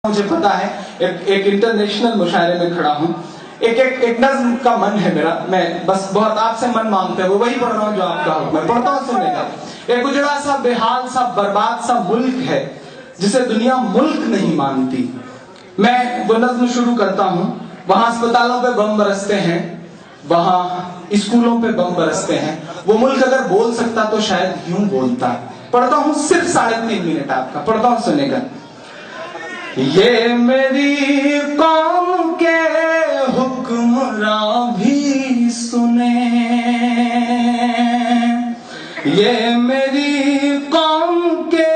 مجھے پتا ہے ایک انٹرنیشنل مشاعرے میں کھڑا ہوں. ایک نظم کا من ہے میرا, میں بس بہت آپ سے من مانگتے ہیں, وہ وہی پڑھ رہا ہوں جو آپ کا حکم ہے. پڑھتا ہوں, سننے کا. ایک اجڑا سا بے حال سا برباد سا ملک ہے جسے دنیا ملک نہیں مانتی. میں وہ نظم شروع کرتا ہوں. وہاں اسپتالوں پہ بم برستے ہیں, وہاں اسکولوں پہ بم برستے ہیں. وہ ملک اگر بول سکتا تو شاید یوں بولتا. پڑھتا ہوں, صرف 3.5 منٹ آپ کا, پڑھتا ہوں, سنے گا. یہ میری قوم کے حکمراں بھی سنیں, یہ میری قوم کے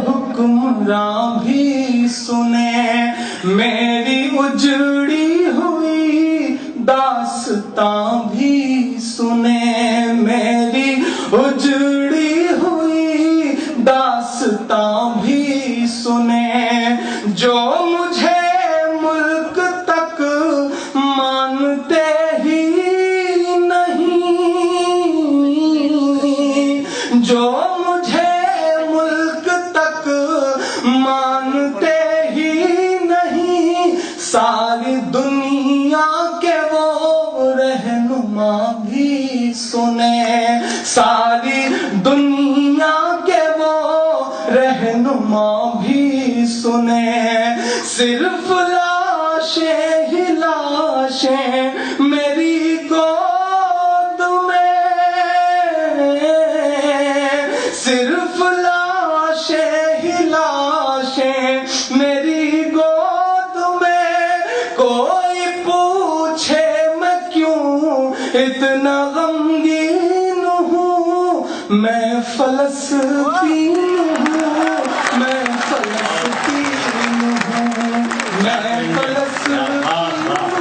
حکمراں بھی سنیں, میری اجڑی ہوئی داستان بھی سنیں, میری اجڑی ہوئی داستان بھی سنیں. جو مجھے ملک تک مانتے ہی نہیں, جو مجھے ملک تک مانتے ہی نہیں, ساری دنیا کے وہ رہنما بھی سنیں, ساری دنیا کے وہ رہنما بھی سنیں. صرف لاشیں ہی لاشیں میری گود میں, صرف لاشیں ہی لاشیں میری گود میں. کوئی پوچھے میں کیوں اتنا غمگین ہوں, میں فلسطین ہوں, میں فلسطین ہوں, میں فلسطین ہوں,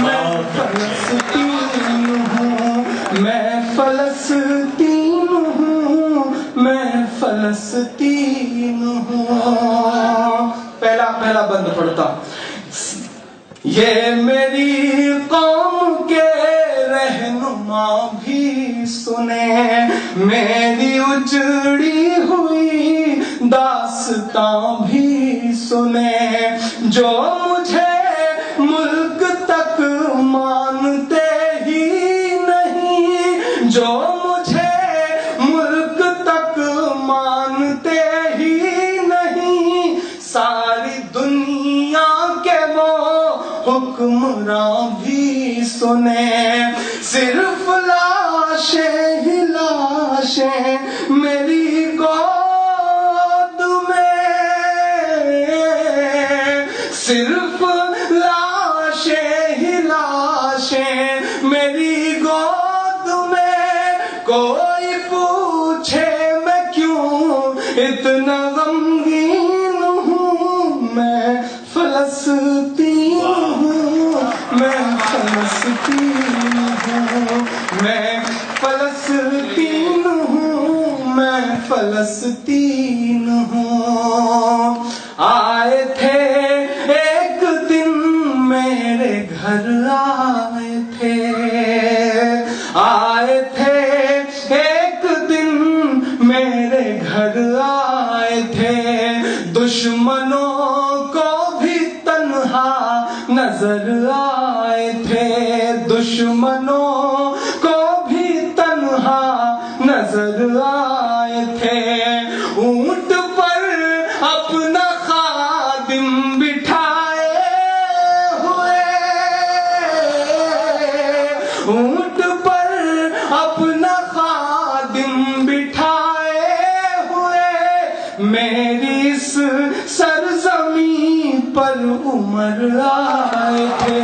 میں فلسطین ہوں, میں فلسطین ہوں, میں فلسطین ہوں. پہلا بند پڑھتا. یہ میری قوم کے رہنما بھی سنیں, میری اجڑی ہوئی داستان بھی سنیں. جو مجھے ملک تک مانتے ہی نہیں, جو مجھے ملک تک مانتے ہی نہیں, ساری دنیا کے وہ حکمراں بھی سنیں. صرف لاشیں ہی لاشیں میری گود میں, صرف لاشیں ہی لاشیں میری گود میں. کوئی پوچھے میں کیوں اتنا غمگین ہوں, میں فلسطین ہوں, میں فلسطین ہوں, میں فلسطین ہوں, میں فلسطین ہوں. آئے تھے ایک دن میرے گھر, آئے تھے, آئے تھے ایک دن میرے گھر, آئے تھے. دشمنوں کو بھی تنہا نظر آئے تھے, دشمنوں کو بھی تنہا نظر آئے تھے. اونٹ پر اپنا خادم بٹھائے ہوئے, اونٹ پر اپنا خادم بٹھائے ہوئے, میری اس سرزمین پر عمر آئے تھے,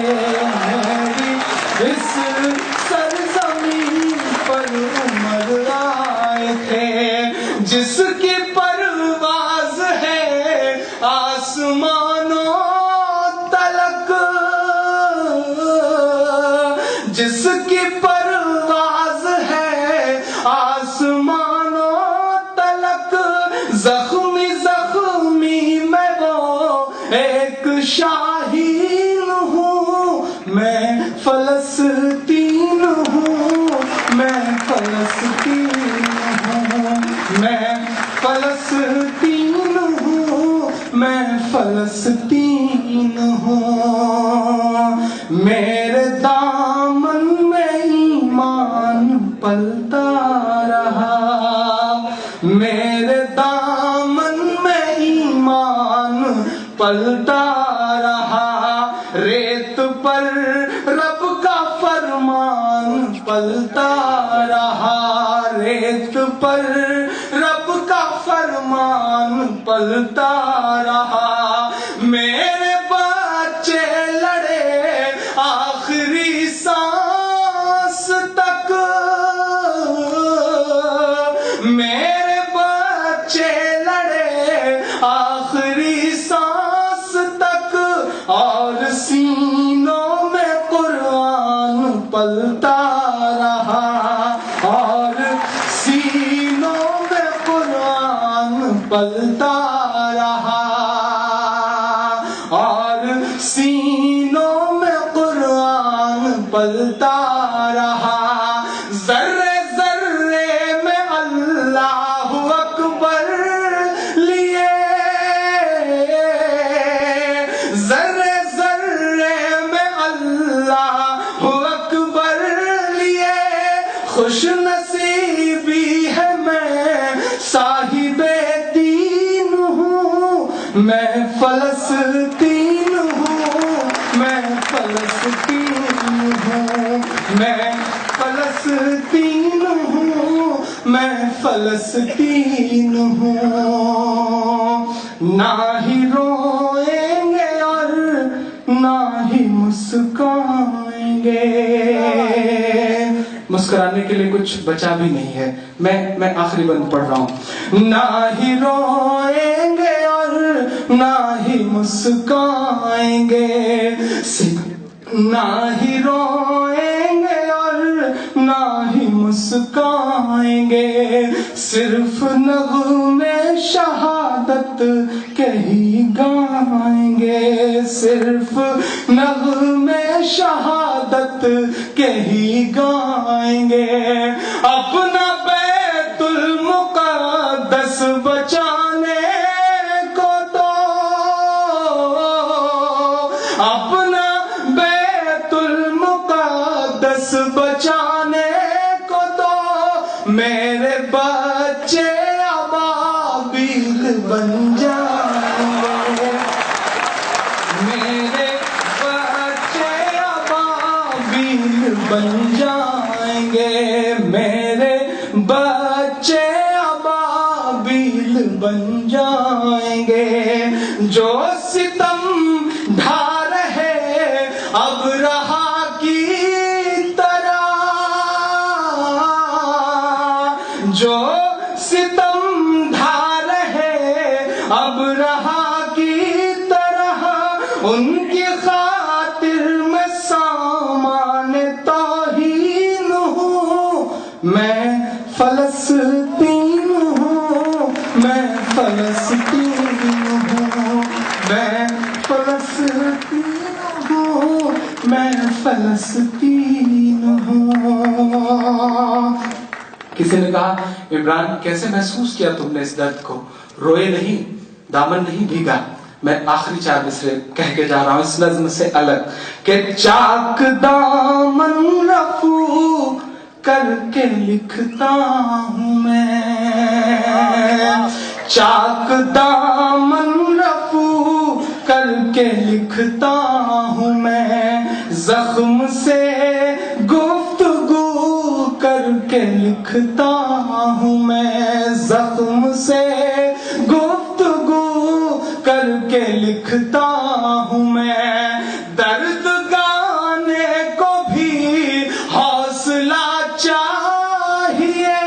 میری اس سرزمین پر عمر آئے تھے. جس کی پرواز ہے آسمانوں تلک, جس کی پرواز ہے آسمانوں تلک, زخمی زخمی میں وہ ایک شاہین ہوں, میں فلسطین ہوں, میں فلسطین ہوں, میں فلسطین ہوں, میں فلسطین فلسطین ہوں، میرے دامن میں ایمان پلتا رہا، میرے دامن میں ایمان پلتا رہا، ریت پر رب کا فرمان پلتا رہا، ریت پر رب کا فرمان پلتا رہا، میرے بچے لڑے آخری سانس تک، میرے بچے لڑے آخری سانس تک، اور سینوں میں قرآن پلتا رہا، اور سینوں میں قرآن پلتا رہا، اور سینوں میں قرآن پلتا رہا، ذرے ذرے میں اللہ اکبر لیے، ذرے ذرے میں اللہ اکبر لیے، خوش نصیبی ہے میں صاحب دین ہوں، میں فلسطین ہوں، میں فلسطین ہوں، میں فلسطین ہوں، میں فلسطین ہوں، نہ ہی روئیں گے اور نہ ہی مسکرائیں گے، مسکرانے کے لیے کچھ بچا بھی نہیں ہے، میں آخری بند پڑھ رہا ہوں، نہ ہی روئیں گے اور نہ ہی مسکرائیں گے، نہ ہی روئیں گے اور نہ ہی مسکرائیں گے، صرف نغمے شہادت کے ہی گائیں گے، صرف نغمے شہادت کے ہی گائیں گے، اپنا بیت المقدس بچانے کو تو، اپنا بیت المقدس بچانے کو تو، میرے بچے ابابیل بن جائیں گے، میرے بچے ابابیل بن جائیں گے، میرے بچے ابابیل بن جائیں گے، جو ستم ڈھا رہے اب رہا کی طرح، جو ستم ڈھا رہے اب رہا کی طرح، ان کی خاطر میں سامان توہین ہوں، میں فلسطین ہوں، میں فلسطین ہوں، میں فلسطین ہوں، میں فلسطین ہوں۔ کسی نے کہا عمران کیسے محسوس کیا تم نے اس درد کو؟ روئے نہیں، دامن نہیں بھیگا۔ میں آخری 4 مصرے کہہ کے جا رہا ہوں اس نظم سے الگ کہ چاک دامن رفو کر کے لکھتا ہوں میں، چاک دامن رفو کر کے لکھتا ہوں میں، زخم سے گفتگو کر کے لکھتا ہوں میں، زخم سے گفتگو کر کے لکھتا ہوں میں، درد گانے کو بھی حوصلہ چاہیے،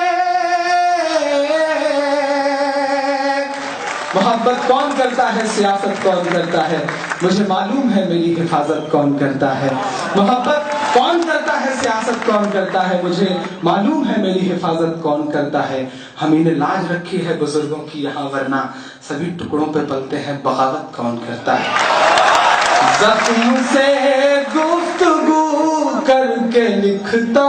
محبت کون کرتا ہے، سیاست کون کرتا ہے، مجھے معلوم ہے میری حفاظت کون کرتا ہے، محبت کون کرتا ہے، سیاست کون کرتا ہے، مجھے معلوم ہے میری حفاظت کون کرتا ہے، ہم نے لاج رکھی ہے بزرگوں کی یہاں ورنہ سبھی ٹکڑوں پہ پلتے ہیں، بغاوت کون کرتا ہے، زخم سے گفتگو کر کے لکھتا